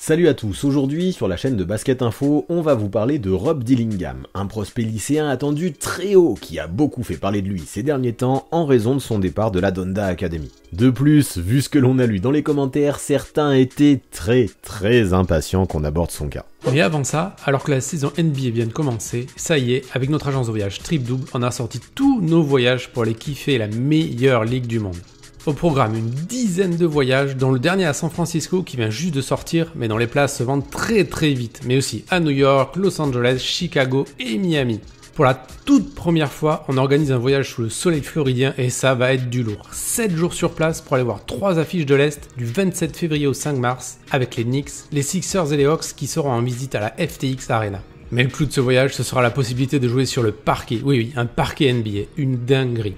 Salut à tous, aujourd'hui sur la chaîne de Basket Info, on va vous parler de Rob Dillingham, un prospect lycéen attendu très haut qui a beaucoup fait parler de lui ces derniers temps en raison de son départ de la Donda Academy. De plus, vu ce que l'on a lu dans les commentaires, certains étaient très impatients qu'on aborde son cas. Mais avant ça, alors que la saison NBA vient de commencer, ça y est, avec notre agence de voyage Tripdouble, on a sorti tous nos voyages pour aller kiffer la meilleure ligue du monde. Au programme, une dizaine de voyages, dont le dernier à San Francisco qui vient juste de sortir, mais dont les places se vendent très vite, mais aussi à New York, Los Angeles, Chicago et Miami. Pour la toute première fois, on organise un voyage sous le soleil floridien et ça va être du lourd. 7 jours sur place pour aller voir 3 affiches de l'Est du 27 février au 5 mars avec les Knicks, les Sixers et les Hawks qui seront en visite à la FTX Arena. Mais le clou de ce voyage, ce sera la possibilité de jouer sur le parquet. Oui, un parquet NBA, une dinguerie.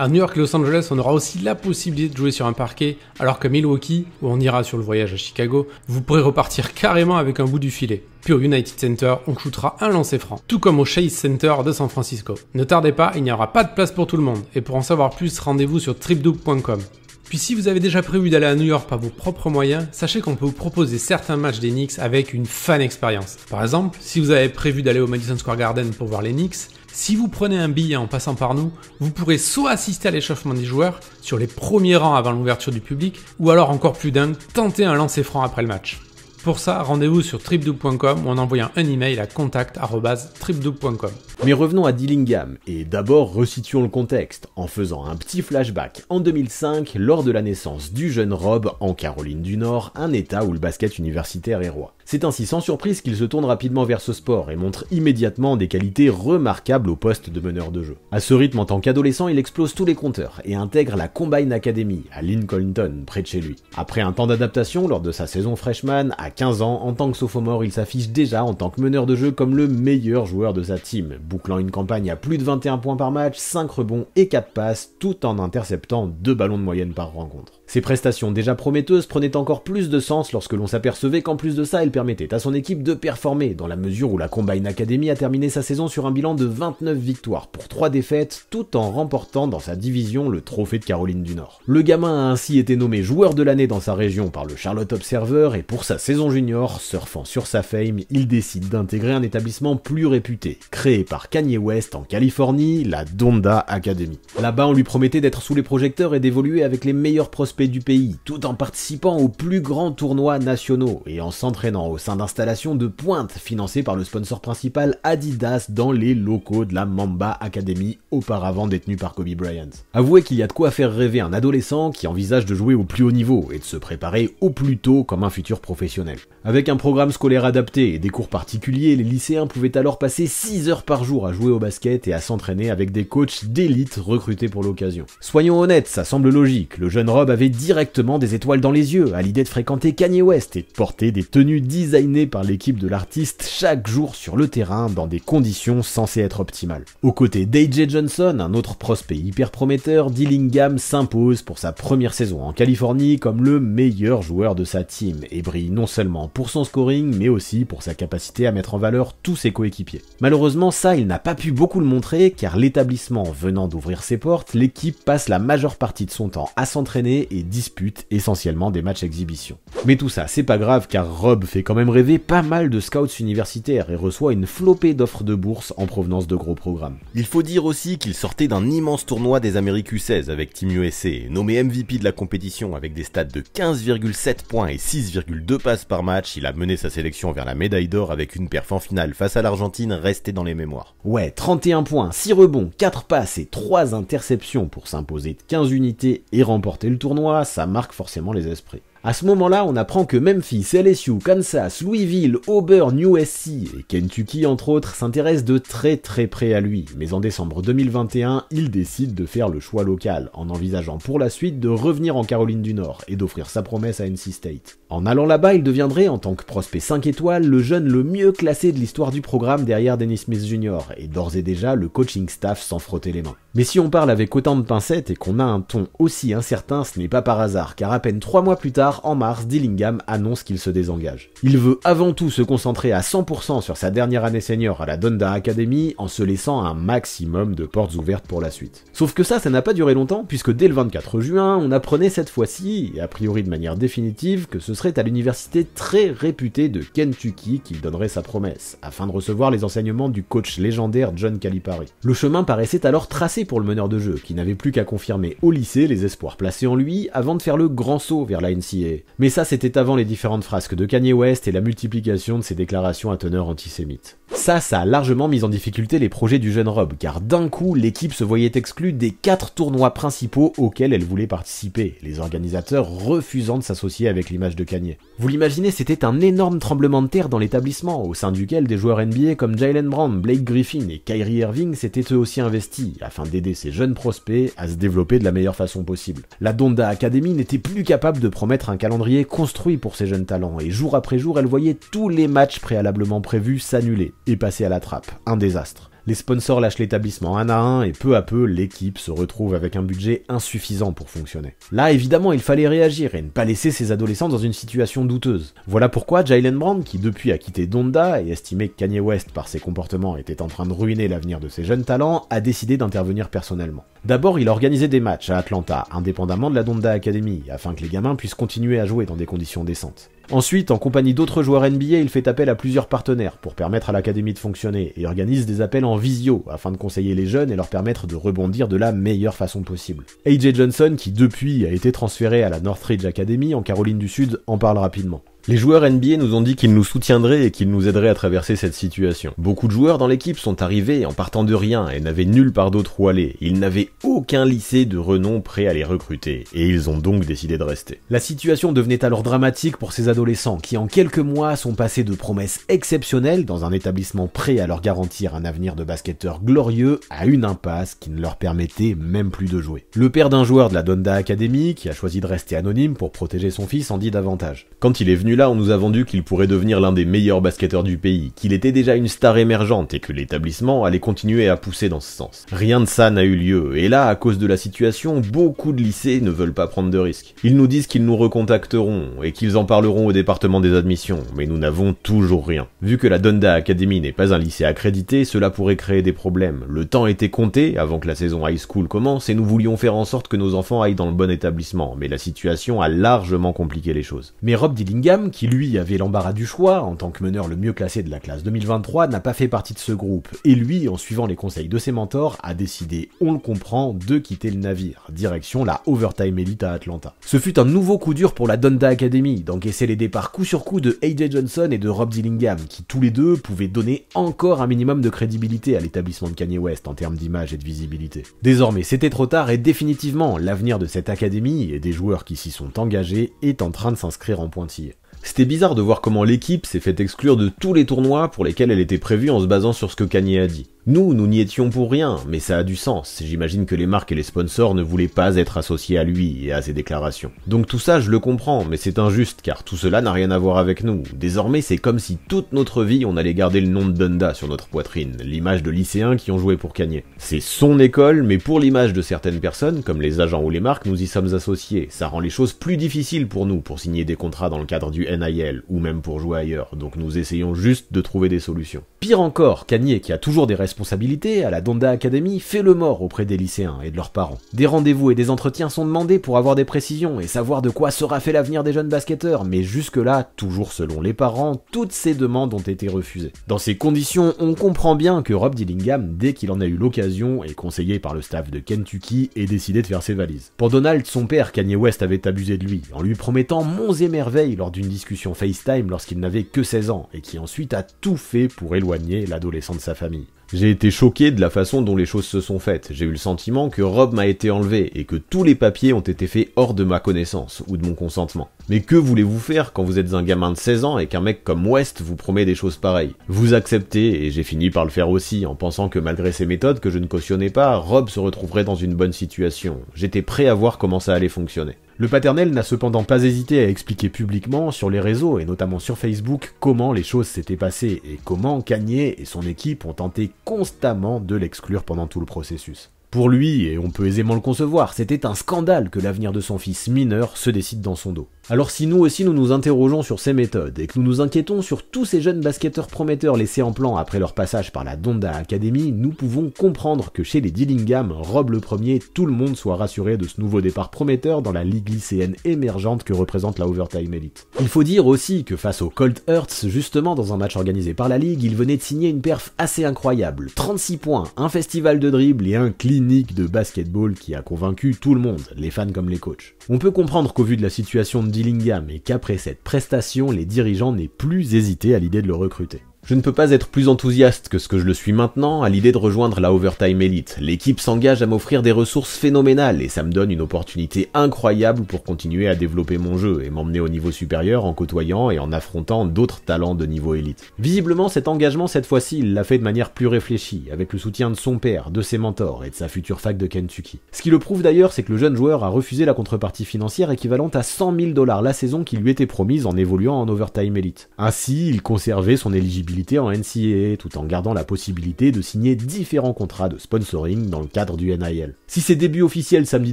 À New York et Los Angeles, on aura aussi la possibilité de jouer sur un parquet, alors qu'à Milwaukee, où on ira sur le voyage à Chicago, vous pourrez repartir carrément avec un bout du filet. Puis au United Center, on shootera un lancer franc, tout comme au Chase Center de San Francisco. Ne tardez pas, il n'y aura pas de place pour tout le monde, et pour en savoir plus, rendez-vous sur tripdouble.com. Puis si vous avez déjà prévu d'aller à New York par vos propres moyens, sachez qu'on peut vous proposer certains matchs des Knicks avec une fan expérience. Par exemple, si vous avez prévu d'aller au Madison Square Garden pour voir les Knicks, si vous prenez un billet en passant par nous, vous pourrez soit assister à l'échauffement des joueurs, sur les premiers rangs avant l'ouverture du public, ou alors encore plus dingue, tenter un lancer franc après le match. Pour ça, rendez-vous sur tripdouble.com ou en envoyant un email à contact@tripdouble.com. Mais revenons à Dillingham, et d'abord resituons le contexte, en faisant un petit flashback en 2005, lors de la naissance du jeune Rob en Caroline du Nord, un état où le basket universitaire est roi. C'est ainsi sans surprise qu'il se tourne rapidement vers ce sport et montre immédiatement des qualités remarquables au poste de meneur de jeu. À ce rythme, en tant qu'adolescent, il explose tous les compteurs et intègre la Combine Academy à Lincolnton, près de chez lui. Après un temps d'adaptation lors de sa saison freshman, à 15 ans, en tant que sophomore, il s'affiche déjà en tant que meneur de jeu comme le meilleur joueur de sa team, bouclant une campagne à plus de 21 points par match, 5 rebonds et 4 passes, tout en interceptant 2 ballons de moyenne par rencontre. Ses prestations déjà prometteuses prenaient encore plus de sens lorsque l'on s'apercevait qu'en plus de ça, il permettait à son équipe de performer, dans la mesure où la Combine Academy a terminé sa saison sur un bilan de 29 victoires pour 3 défaites, tout en remportant dans sa division le trophée de Caroline du Nord. Le gamin a ainsi été nommé joueur de l'année dans sa région par le Charlotte Observer, et pour sa saison junior, surfant sur sa fame, il décide d'intégrer un établissement plus réputé, créé par Kanye West en Californie, la Donda Academy. Là-bas, on lui promettait d'être sous les projecteurs et d'évoluer avec les meilleurs prospects du pays, tout en participant aux plus grands tournois nationaux et en s'entraînant au sein d'installations de pointe financées par le sponsor principal Adidas dans les locaux de la Mamba Academy, auparavant détenue par Kobe Bryant. Avouez qu'il y a de quoi faire rêver un adolescent qui envisage de jouer au plus haut niveau et de se préparer au plus tôt comme un futur professionnel. Avec un programme scolaire adapté et des cours particuliers, les lycéens pouvaient alors passer 6 heures par jour à jouer au basket et à s'entraîner avec des coachs d'élite recrutés pour l'occasion. Soyons honnêtes, ça semble logique, le jeune Rob avait directement des étoiles dans les yeux à l'idée de fréquenter Kanye West et de porter des tenues designées par l'équipe de l'artiste chaque jour sur le terrain dans des conditions censées être optimales. Aux côtés d'AJ Johnson, un autre prospect hyper prometteur, Dillingham s'impose pour sa première saison en Californie comme le meilleur joueur de sa team et brille non seulement pour son scoring mais aussi pour sa capacité à mettre en valeur tous ses coéquipiers. Malheureusement ça, il n'a pas pu beaucoup le montrer car l'établissement venant d'ouvrir ses portes, l'équipe passe la majeure partie de son temps à s'entraîner et dispute essentiellement des matchs exhibition. Mais tout ça, c'est pas grave car Rob fait quand même rêver pas mal de scouts universitaires et reçoit une flopée d'offres de bourse en provenance de gros programmes. Il faut dire aussi qu'il sortait d'un immense tournoi des Amériques U16 avec Team USA, nommé MVP de la compétition avec des stats de 15,7 points et 6,2 passes par match, il a mené sa sélection vers la médaille d'or avec une perf en finale face à l'Argentine restée dans les mémoires. Ouais, 31 points, 6 rebonds, 4 passes et 3 interceptions pour s'imposer de 15 unités et remporter le tournoi, ça marque forcément les esprits. À ce moment-là, on apprend que Memphis, LSU, Kansas, Louisville, Auburn, USC et Kentucky entre autres s'intéressent de très près à lui, mais en décembre 2021, il décide de faire le choix local, en envisageant pour la suite de revenir en Caroline du Nord et d'offrir sa promesse à NC State. En allant là-bas, il deviendrait, en tant que prospect 5 étoiles, le jeune le mieux classé de l'histoire du programme derrière Dennis Smith Jr. et d'ores et déjà le coaching staff s'en frotter les mains. Mais si on parle avec autant de pincettes et qu'on a un ton aussi incertain, ce n'est pas par hasard, car à peine 3 mois plus tard, tard, en mars, Dillingham annonce qu'il se désengage. Il veut avant tout se concentrer à 100% sur sa dernière année senior à la Donda Academy en se laissant un maximum de portes ouvertes pour la suite. Sauf que ça n'a pas duré longtemps puisque dès le 24 juin, on apprenait cette fois-ci, et a priori de manière définitive, que ce serait à l'université très réputée de Kentucky qu'il donnerait sa promesse, afin de recevoir les enseignements du coach légendaire John Calipari. Le chemin paraissait alors tracé pour le meneur de jeu, qui n'avait plus qu'à confirmer au lycée les espoirs placés en lui avant de faire le grand saut vers la NCAA. Mais ça c'était avant les différentes frasques de Kanye West et la multiplication de ses déclarations à teneur antisémite. Ça a largement mis en difficulté les projets du jeune Rob, car d'un coup, l'équipe se voyait exclue des 4 tournois principaux auxquels elle voulait participer, les organisateurs refusant de s'associer avec l'image de Kanye. Vous l'imaginez, c'était un énorme tremblement de terre dans l'établissement, au sein duquel des joueurs NBA comme Jaylen Brown, Blake Griffin et Kyrie Irving s'étaient eux aussi investis, afin d'aider ces jeunes prospects à se développer de la meilleure façon possible. La Donda Academy n'était plus capable de promettre un calendrier construit pour ces jeunes talents, et jour après jour, elle voyait tous les matchs préalablement prévus s'annuler et passer à la trappe. Un désastre. Les sponsors lâchent l'établissement un à un et peu à peu, l'équipe se retrouve avec un budget insuffisant pour fonctionner. Là, évidemment, il fallait réagir et ne pas laisser ces adolescents dans une situation douteuse. Voilà pourquoi Jaylen Brown, qui depuis a quitté Donda et estimait que Kanye West, par ses comportements, était en train de ruiner l'avenir de ses jeunes talents, a décidé d'intervenir personnellement. D'abord, il a organisé des matchs à Atlanta, indépendamment de la Donda Academy, afin que les gamins puissent continuer à jouer dans des conditions décentes. Ensuite, en compagnie d'autres joueurs NBA, il fait appel à plusieurs partenaires pour permettre à l'académie de fonctionner et organise des appels en visio afin de conseiller les jeunes et leur permettre de rebondir de la meilleure façon possible. AJ Johnson, qui depuis a été transféré à la Northridge Academy en Caroline du Sud, en parle rapidement. Les joueurs NBA nous ont dit qu'ils nous soutiendraient et qu'ils nous aideraient à traverser cette situation. Beaucoup de joueurs dans l'équipe sont arrivés en partant de rien et n'avaient nulle part d'autre où aller. Ils n'avaient aucun lycée de renom prêt à les recruter, et ils ont donc décidé de rester. La situation devenait alors dramatique pour ces adolescents qui en quelques mois sont passés de promesses exceptionnelles dans un établissement prêt à leur garantir un avenir de basketteur glorieux à une impasse qui ne leur permettait même plus de jouer. Le père d'un joueur de la Donda Academy, qui a choisi de rester anonyme pour protéger son fils, en dit davantage. Quand il est venu là, on nous a vendu qu'il pourrait devenir l'un des meilleurs basketteurs du pays, qu'il était déjà une star émergente et que l'établissement allait continuer à pousser dans ce sens. Rien de ça n'a eu lieu, et là, à cause de la situation, beaucoup de lycées ne veulent pas prendre de risques. Ils nous disent qu'ils nous recontacteront et qu'ils en parleront au département des admissions, mais nous n'avons toujours rien. Vu que la Donda Academy n'est pas un lycée accrédité, cela pourrait créer des problèmes. Le temps était compté avant que la saison high school commence et nous voulions faire en sorte que nos enfants aillent dans le bon établissement, mais la situation a largement compliqué les choses. Mais Rob Dillingham, qui lui avait l'embarras du choix, en tant que meneur le mieux classé de la classe 2023, n'a pas fait partie de ce groupe, et lui, en suivant les conseils de ses mentors, a décidé, on le comprend, de quitter le navire, direction la Overtime Elite à Atlanta. Ce fut un nouveau coup dur pour la Donda Academy, d'encaisser les départs coup sur coup de AJ Johnson et de Rob Dillingham, qui tous les deux pouvaient donner encore un minimum de crédibilité à l'établissement de Kanye West en termes d'image et de visibilité. Désormais, c'était trop tard et définitivement, l'avenir de cette académie et des joueurs qui s'y sont engagés est en train de s'inscrire en pointillé. C'était bizarre de voir comment l'équipe s'est fait exclure de tous les tournois pour lesquels elle était prévue en se basant sur ce que Kanye a dit. Nous n'y étions pour rien, mais ça a du sens. J'imagine que les marques et les sponsors ne voulaient pas être associés à lui et à ses déclarations. Donc tout ça, je le comprends, mais c'est injuste, car tout cela n'a rien à voir avec nous. Désormais, c'est comme si toute notre vie, on allait garder le nom de Donda sur notre poitrine, l'image de lycéens qui ont joué pour Kanye. C'est son école, mais pour l'image de certaines personnes, comme les agents ou les marques, nous y sommes associés. Ça rend les choses plus difficiles pour nous, pour signer des contrats dans le cadre du NIL, ou même pour jouer ailleurs, donc nous essayons juste de trouver des solutions. Pire encore, Kanye, qui a toujours des responsabilités à la Donda Academy, fait le mort auprès des lycéens et de leurs parents. Des rendez-vous et des entretiens sont demandés pour avoir des précisions et savoir de quoi sera fait l'avenir des jeunes basketteurs, mais jusque-là, toujours selon les parents, toutes ces demandes ont été refusées. Dans ces conditions, on comprend bien que Rob Dillingham, dès qu'il en a eu l'occasion, et conseillé par le staff de Kentucky, ait décidé de faire ses valises. Pour Donald, son père, Kanye West, avait abusé de lui, en lui promettant monts et merveilles lors d'une discussion FaceTime lorsqu'il n'avait que 16 ans, et qui ensuite a tout fait pour éloigner l'adolescent de sa famille. J'ai été choqué de la façon dont les choses se sont faites. J'ai eu le sentiment que Rob m'a été enlevé et que tous les papiers ont été faits hors de ma connaissance ou de mon consentement. Mais que voulez-vous faire quand vous êtes un gamin de 16 ans et qu'un mec comme West vous promet des choses pareilles? Vous acceptez, et j'ai fini par le faire aussi, en pensant que malgré ces méthodes que je ne cautionnais pas, Rob se retrouverait dans une bonne situation. J'étais prêt à voir comment ça allait fonctionner. Le paternel n'a cependant pas hésité à expliquer publiquement sur les réseaux et notamment sur Facebook comment les choses s'étaient passées et comment Kanye et son équipe ont tenté constamment de l'exclure pendant tout le processus. Pour lui, et on peut aisément le concevoir, c'était un scandale que l'avenir de son fils mineur se décide dans son dos. Alors si nous aussi nous nous interrogeons sur ces méthodes et que nous nous inquiétons sur tous ces jeunes basketteurs prometteurs laissés en plan après leur passage par la Donda Academy, nous pouvons comprendre que chez les Dillingham, Rob le premier, tout le monde soit rassuré de ce nouveau départ prometteur dans la ligue lycéenne émergente que représente la Overtime Elite. Il faut dire aussi que face aux Colt Hearts, justement dans un match organisé par la ligue, il venait de signer une perf assez incroyable, 36 points, un festival de dribble et un clinique de basketball qui a convaincu tout le monde, les fans comme les coachs. On peut comprendre qu'au vu de la situation de Dillingham et qu'après cette prestation, les dirigeants n'aient plus hésité à l'idée de le recruter. Je ne peux pas être plus enthousiaste que ce que je le suis maintenant à l'idée de rejoindre la Overtime Elite. L'équipe s'engage à m'offrir des ressources phénoménales et ça me donne une opportunité incroyable pour continuer à développer mon jeu et m'emmener au niveau supérieur en côtoyant et en affrontant d'autres talents de niveau élite. Visiblement, cet engagement cette fois-ci, il l'a fait de manière plus réfléchie, avec le soutien de son père, de ses mentors et de sa future fac de Kentucky. Ce qui le prouve d'ailleurs, c'est que le jeune joueur a refusé la contrepartie financière équivalente à 100 000 $ la saison qui lui était promise en évoluant en Overtime Elite. Ainsi, il conservait son éligibilité en NCAA tout en gardant la possibilité de signer différents contrats de sponsoring dans le cadre du NIL. Si ses débuts officiels samedi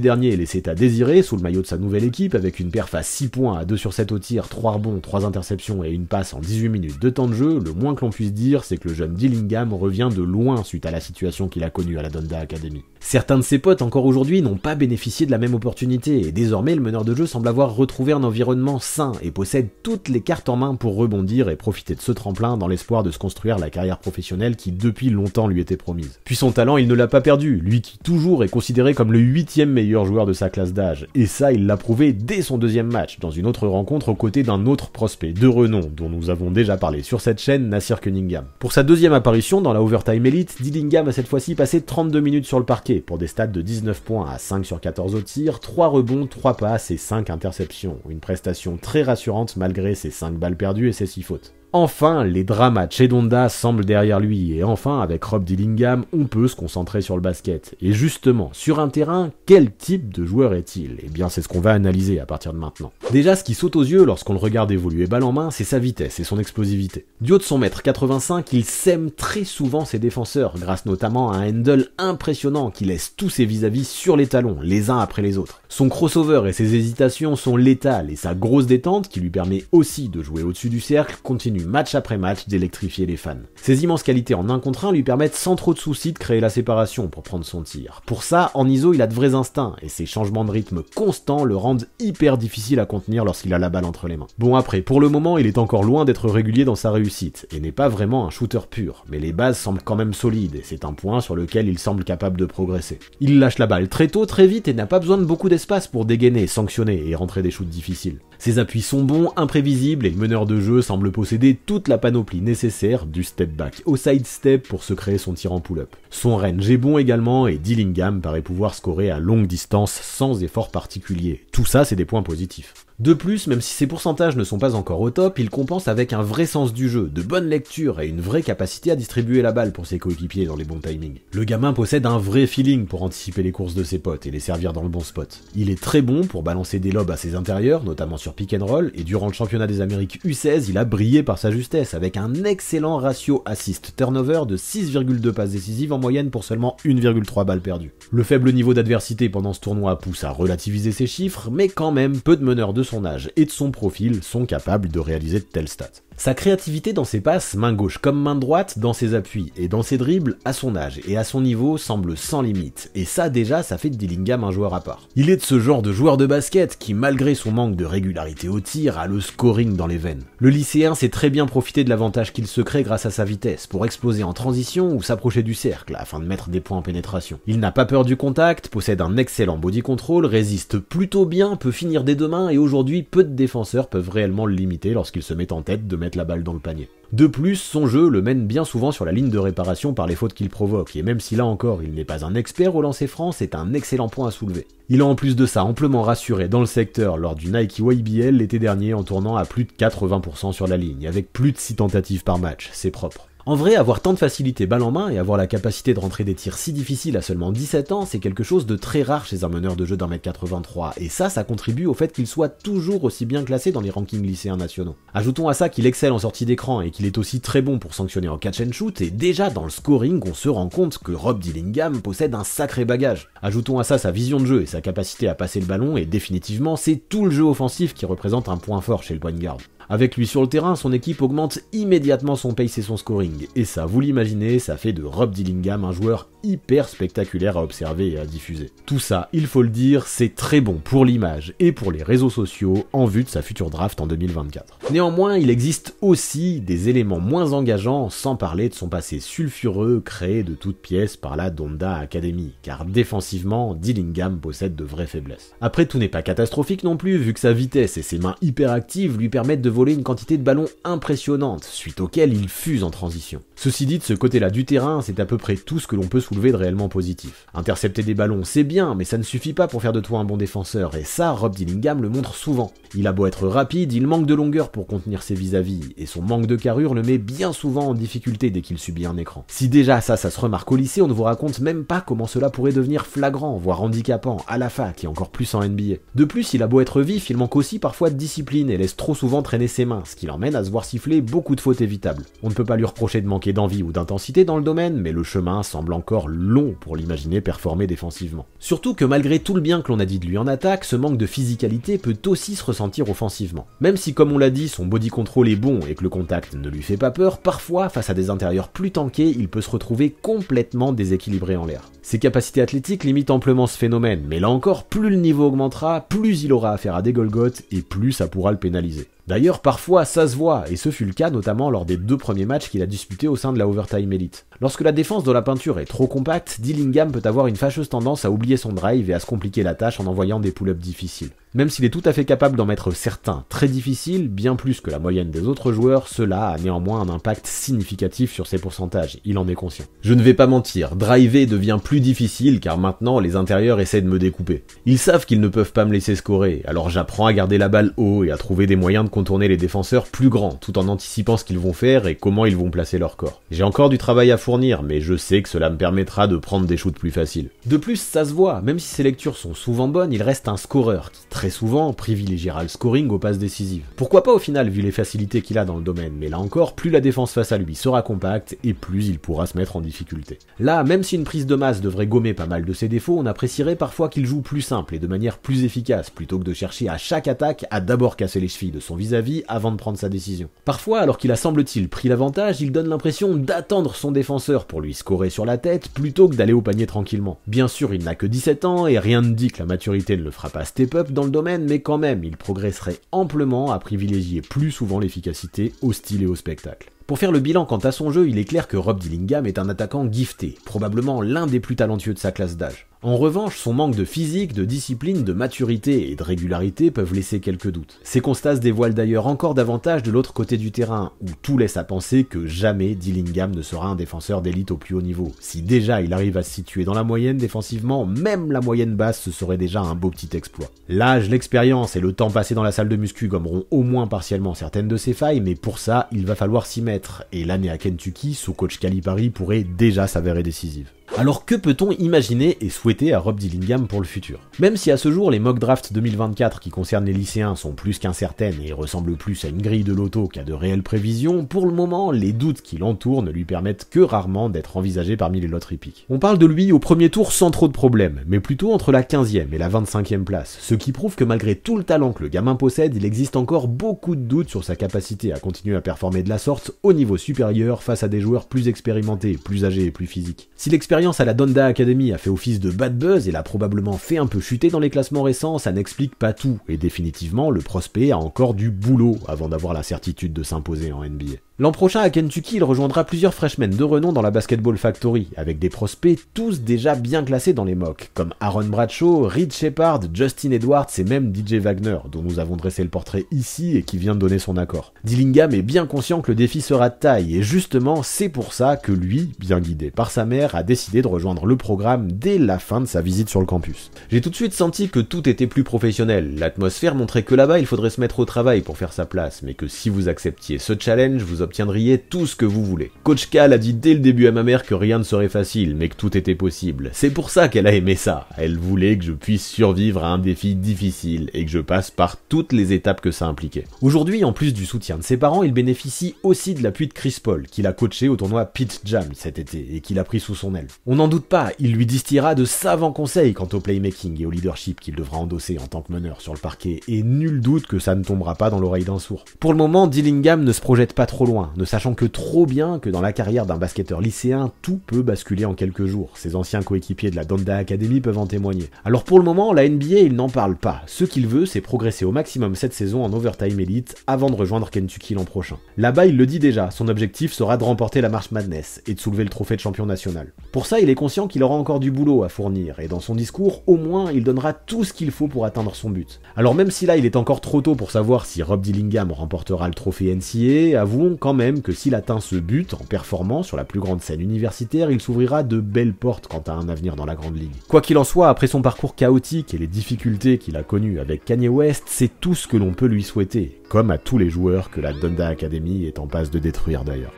dernier laissaient à désirer sous le maillot de sa nouvelle équipe avec une perf à 6 points à 2 sur 7 au tir, 3 rebonds, 3 interceptions et une passe en 18 minutes de temps de jeu, le moins que l'on puisse dire c'est que le jeune Dillingham revient de loin suite à la situation qu'il a connue à la Donda Academy. Certains de ses potes encore aujourd'hui n'ont pas bénéficié de la même opportunité et désormais le meneur de jeu semble avoir retrouvé un environnement sain et possède toutes les cartes en main pour rebondir et profiter de ce tremplin dans l'espoir de se construire la carrière professionnelle qui depuis longtemps lui était promise. Puis son talent il ne l'a pas perdu, lui qui toujours est considéré comme le 8e meilleur joueur de sa classe d'âge, et ça il l'a prouvé dès son deuxième match dans une autre rencontre aux côtés d'un autre prospect de renom dont nous avons déjà parlé sur cette chaîne, Nasir Cunningham. Pour sa deuxième apparition dans la Overtime Elite, Dillingham a cette fois-ci passé 32 minutes sur le parquet pour des stats de 19 points à 5 sur 14 au tir, 3 rebonds, 3 passes et 5 interceptions, une prestation très rassurante malgré ses 5 balles perdues et ses 6 fautes. Enfin, les dramas de chez Donda semblent derrière lui, et enfin, avec Rob Dillingham, on peut se concentrer sur le basket. Et justement, sur un terrain, quel type de joueur est-il ? Eh bien, c'est ce qu'on va analyser à partir de maintenant. Déjà, ce qui saute aux yeux lorsqu'on le regarde évoluer balle en main, c'est sa vitesse et son explosivité. Du haut de son 1m85, il sème très souvent ses défenseurs, grâce notamment à un handle impressionnant qui laisse tous ses vis-à-vis sur les talons, les uns après les autres. Son crossover et ses hésitations sont létales, et sa grosse détente, qui lui permet aussi de jouer au-dessus du cercle, continue match après match d'électrifier les fans. Ses immenses qualités en 1 contre 1 lui permettent sans trop de soucis de créer la séparation pour prendre son tir. Pour ça, en ISO, il a de vrais instincts, et ses changements de rythme constants le rendent hyper difficile à contenir lorsqu'il a la balle entre les mains. Bon après, pour le moment, il est encore loin d'être régulier dans sa réussite, et n'est pas vraiment un shooter pur, mais les bases semblent quand même solides, et c'est un point sur lequel il semble capable de progresser. Il lâche la balle très tôt, très vite, et n'a pas besoin de beaucoup d'espace pour dégainer, sanctionner et rentrer des shoots difficiles. Ses appuis sont bons, imprévisibles, et le meneur de jeu semble posséder toute la panoplie nécessaire du step back au side step pour se créer son tir en pull-up. Son range est bon également et Dillingham paraît pouvoir scorer à longue distance sans effort particulier. Tout ça, c'est des points positifs. De plus, même si ses pourcentages ne sont pas encore au top, il compense avec un vrai sens du jeu, de bonne lecture et une vraie capacité à distribuer la balle pour ses coéquipiers dans les bons timings. Le gamin possède un vrai feeling pour anticiper les courses de ses potes et les servir dans le bon spot. Il est très bon pour balancer des lobes à ses intérieurs, notamment sur pick and roll, et durant le championnat des Amériques U16, il a brillé par sa justesse, avec un excellent ratio assist-turnover de 6,2 passes décisives en moyenne pour seulement 1,3 balles perdues. Le faible niveau d'adversité pendant ce tournoi pousse à relativiser ses chiffres, mais quand même, peu de meneurs de son âge et de son profil sont capables de réaliser de telles stats. Sa créativité dans ses passes, main gauche comme main droite, dans ses appuis et dans ses dribbles, à son âge et à son niveau, semble sans limite. Et ça déjà, ça fait de Dillingham un joueur à part. Il est de ce genre de joueur de basket qui, malgré son manque de régularité au tir, a le scoring dans les veines. Le lycéen sait très bien profiter de l'avantage qu'il se crée grâce à sa vitesse, pour exploser en transition ou s'approcher du cercle, afin de mettre des points en pénétration. Il n'a pas peur du contact, possède un excellent body control, résiste plutôt bien, peut finir des deux mains et aujourd'hui, peu de défenseurs peuvent réellement le limiter lorsqu'il se met en tête de mettre la balle dans le panier. De plus, son jeu le mène bien souvent sur la ligne de réparation par les fautes qu'il provoque, et même si là encore il n'est pas un expert au lancer franc, c'est un excellent point à soulever. Il a en plus de ça amplement rassuré dans le secteur lors du Nike YBL l'été dernier en tournant à plus de 80% sur la ligne, avec plus de 6 tentatives par match, c'est propre. En vrai, avoir tant de facilité balle en main et avoir la capacité de rentrer des tirs si difficiles à seulement 17 ans, c'est quelque chose de très rare chez un meneur de jeu d'1m83, et ça contribue au fait qu'il soit toujours aussi bien classé dans les rankings lycéens nationaux. Ajoutons à ça qu'il excelle en sortie d'écran et qu'il est aussi très bon pour sanctionner en catch and shoot, et déjà dans le scoring, on se rend compte que Rob Dillingham possède un sacré bagage. Ajoutons à ça sa vision de jeu et sa capacité à passer le ballon, et définitivement, c'est tout le jeu offensif qui représente un point fort chez le point guard. Avec lui sur le terrain, son équipe augmente immédiatement son pace et son scoring, et ça, vous l'imaginez, ça fait de Rob Dillingham un joueur hyper spectaculaire à observer et à diffuser. Tout ça, il faut le dire, c'est très bon pour l'image et pour les réseaux sociaux en vue de sa future draft en 2024. Néanmoins, il existe aussi des éléments moins engageants, sans parler de son passé sulfureux créé de toutes pièces par la Donda Academy, car défensivement, Dillingham possède de vraies faiblesses. Après, tout n'est pas catastrophique non plus, vu que sa vitesse et ses mains hyper actives lui permettent de voler une quantité de ballons impressionnante, suite auquel il fuse en transition. Ceci dit, de ce côté-là du terrain, c'est à peu près tout ce que l'on peut soulever de réellement positif. Intercepter des ballons, c'est bien, mais ça ne suffit pas pour faire de toi un bon défenseur, et ça, Rob Dillingham le montre souvent. Il a beau être rapide, il manque de longueur pour contenir ses vis-à-vis, et son manque de carrure le met bien souvent en difficulté dès qu'il subit un écran. Si déjà ça se remarque au lycée, on ne vous raconte même pas comment cela pourrait devenir flagrant, voire handicapant, à la fac, et encore plus en NBA. De plus, il a beau être vif, il manque aussi parfois de discipline, et laisse trop souvent traîner ses mains, ce qui l'emmène à se voir siffler beaucoup de fautes évitables. On ne peut pas lui reprocher de manquer d'envie ou d'intensité dans le domaine, mais le chemin semble encore long pour l'imaginer performer défensivement. Surtout que malgré tout le bien que l'on a dit de lui en attaque, ce manque de physicalité peut aussi se ressentir offensivement. Même si, comme on l'a dit, son body control est bon et que le contact ne lui fait pas peur, parfois, face à des intérieurs plus tankés, il peut se retrouver complètement déséquilibré en l'air. Ses capacités athlétiques limitent amplement ce phénomène, mais là encore, plus le niveau augmentera, plus il aura affaire à des Golgoth et plus ça pourra le pénaliser. D'ailleurs, parfois, ça se voit, et ce fut le cas notamment lors des 2 premiers matchs qu'il a disputés au sein de la Overtime Elite. Lorsque la défense de la peinture est trop compacte, Dillingham peut avoir une fâcheuse tendance à oublier son drive et à se compliquer la tâche en envoyant des pull-ups difficiles. Même s'il est tout à fait capable d'en mettre certains très difficiles, bien plus que la moyenne des autres joueurs, cela a néanmoins un impact significatif sur ses pourcentages, il en est conscient. Je ne vais pas mentir, driver devient plus difficile car maintenant les intérieurs essaient de me découper. Ils savent qu'ils ne peuvent pas me laisser scorer, alors j'apprends à garder la balle haut et à trouver des moyens de contourner les défenseurs plus grands, tout en anticipant ce qu'ils vont faire et comment ils vont placer leur corps. J'ai encore du travail à fournir, mais je sais que cela me permettra de prendre des shoots plus faciles. De plus, ça se voit, même si ses lectures sont souvent bonnes, il reste un scoreur qui très souvent privilégiera le scoring aux passes décisives. Pourquoi pas au final, vu les facilités qu'il a dans le domaine, mais là encore, plus la défense face à lui sera compacte et plus il pourra se mettre en difficulté. Là, même si une prise de masse devrait gommer pas mal de ses défauts, on apprécierait parfois qu'il joue plus simple et de manière plus efficace, plutôt que de chercher à chaque attaque à d'abord casser les chevilles de son vis-à-vis avant de prendre sa décision. Parfois, alors qu'il a semble-t-il pris l'avantage, il donne l'impression d'attendre son défenseur pour lui scorer sur la tête plutôt que d'aller au panier tranquillement. Bien sûr, il n'a que 17 ans et rien ne dit que la maturité ne le fera pas step up dans le domaine, mais quand même, il progresserait amplement à privilégier plus souvent l'efficacité au style et au spectacle. Pour faire le bilan quant à son jeu, il est clair que Rob Dillingham est un attaquant gifté, probablement l'un des plus talentueux de sa classe d'âge. En revanche, son manque de physique, de discipline, de maturité et de régularité peuvent laisser quelques doutes. Ces constats se dévoilent d'ailleurs encore davantage de l'autre côté du terrain, où tout laisse à penser que jamais Dillingham ne sera un défenseur d'élite au plus haut niveau. Si déjà il arrive à se situer dans la moyenne défensivement, même la moyenne basse ce serait déjà un beau petit exploit. L'âge, l'expérience et le temps passé dans la salle de muscu gommeront au moins partiellement certaines de ses failles, mais pour ça, il va falloir s'y mettre, et l'année à Kentucky, sous coach Calipari, pourrait déjà s'avérer décisive. Alors que peut-on imaginer et souhaiter à Rob Dillingham pour le futur? Même si à ce jour les mock drafts 2024 qui concernent les lycéens sont plus qu'incertaines et ressemblent plus à une grille de loto qu'à de réelles prévisions, pour le moment les doutes qui l'entourent ne lui permettent que rarement d'être envisagé parmi les lottery picks. On parle de lui au premier tour sans trop de problèmes, mais plutôt entre la 15e et la 25e place, ce qui prouve que malgré tout le talent que le gamin possède, il existe encore beaucoup de doutes sur sa capacité à continuer à performer de la sorte au niveau supérieur face à des joueurs plus expérimentés, plus âgés et plus physiques. Si l'expérience à la Donda Academy a fait office de bad buzz et l'a probablement fait un peu chuter dans les classements récents, ça n'explique pas tout, et définitivement le prospect a encore du boulot avant d'avoir la certitude de s'imposer en NBA. L'an prochain à Kentucky, il rejoindra plusieurs freshmen de renom dans la Basketball Factory, avec des prospects tous déjà bien classés dans les mocks, comme Aaron Bradshaw, Reed Shepard, Justin Edwards et même DJ Wagner, dont nous avons dressé le portrait ici et qui vient de donner son accord. Dillingham est bien conscient que le défi sera de taille, et justement c'est pour ça que lui, bien guidé par sa mère, a décidé de rejoindre le programme dès la fin de sa visite sur le campus. J'ai tout de suite senti que tout était plus professionnel, l'atmosphère montrait que là-bas il faudrait se mettre au travail pour faire sa place, mais que si vous acceptiez ce challenge, vous obtiendriez tout ce que vous voulez. Coach Cal a dit dès le début à ma mère que rien ne serait facile, mais que tout était possible. C'est pour ça qu'elle a aimé ça. Elle voulait que je puisse survivre à un défi difficile et que je passe par toutes les étapes que ça impliquait. Aujourd'hui, en plus du soutien de ses parents, il bénéficie aussi de l'appui de Chris Paul, qu'il a coaché au tournoi Pete Jam cet été et qu'il a pris sous son aile. On n'en doute pas, il lui distillera de savants conseils quant au playmaking et au leadership qu'il devra endosser en tant que meneur sur le parquet, et nul doute que ça ne tombera pas dans l'oreille d'un sourd. Pour le moment, Dillingham ne se projette pas trop loin, ne sachant que trop bien que dans la carrière d'un basketteur lycéen, tout peut basculer en quelques jours. Ses anciens coéquipiers de la Donda Academy peuvent en témoigner. Alors pour le moment, la NBA, il n'en parle pas. Ce qu'il veut, c'est progresser au maximum cette saison en Overtime Elite avant de rejoindre Kentucky l'an prochain. Là-bas, il le dit déjà, son objectif sera de remporter la March Madness et de soulever le trophée de champion national. Pour ça, il est conscient qu'il aura encore du boulot à fournir, et dans son discours, au moins, il donnera tout ce qu'il faut pour atteindre son but. Alors même si là, il est encore trop tôt pour savoir si Rob Dillingham remportera le trophée NCAA, avouons quand même que s'il atteint ce but en performant sur la plus grande scène universitaire, il s'ouvrira de belles portes quant à un avenir dans la grande ligue. Quoi qu'il en soit, après son parcours chaotique et les difficultés qu'il a connues avec Kanye West, c'est tout ce que l'on peut lui souhaiter, comme à tous les joueurs que la Donda Academy est en passe de détruire d'ailleurs.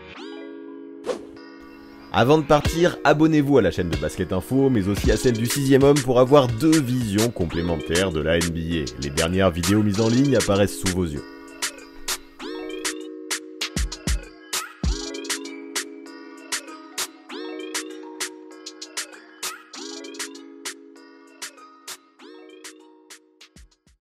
Avant de partir, abonnez-vous à la chaîne de Basket Info, mais aussi à celle du 6ème homme pour avoir 2 visions complémentaires de la NBA. Les dernières vidéos mises en ligne apparaissent sous vos yeux.